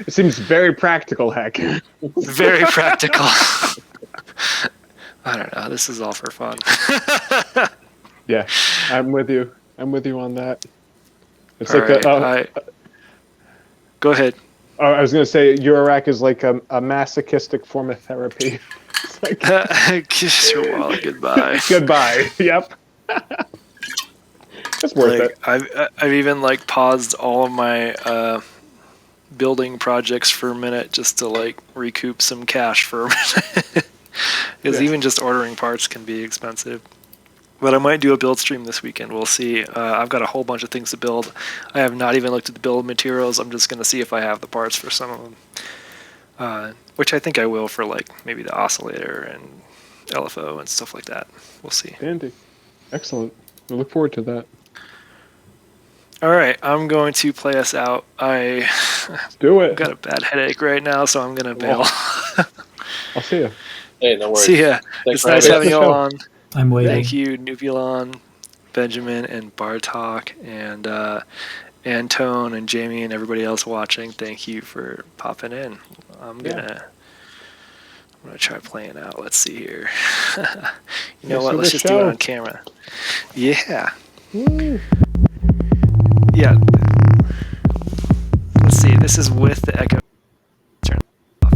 It seems very practical, Heck. very practical. I don't know. This is all for fun. Yeah, I'm with you. I'm with you on that. It's All like right, go ahead. I was going to say Eurorack is like a masochistic form of therapy. It's like, Kiss your wallet goodbye. goodbye. Yep. It's worth Like, it. I've even like paused all of my building projects for a minute just to like recoup some cash for a minute. Because Yeah. even just ordering parts can be expensive. But I might do a build stream this weekend. We'll see. I've got a whole bunch of things to build. I have not even looked at the build materials. I'm just going to see if I have the parts for some of them. Which I think I will for like maybe the oscillator and LFO and stuff like that. We'll see. Andy. Excellent. We look forward to that. All right, I'm going to play us out. Do it. I've got a bad headache right now, so I'm going to bail. I'll see you. Hey, no worries. See ya. Thanks It's for nice having having us. you all on. I'm waiting. Thank you, Nubulon, Benjamin, and Bartok, and Antone, and Jamie, and everybody else watching. Thank you for popping in. I'm gonna try playing out. Let's see here. You know what? Let's just do it on camera. Yeah. Woo. Yeah. Let's see. This is with the echo. Turn it off.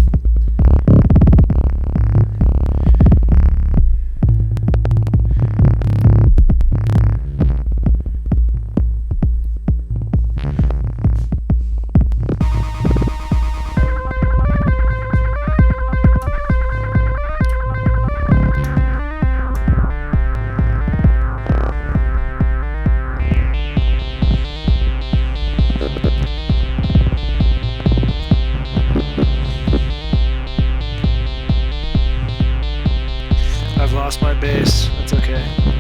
I've lost my bass. That's okay.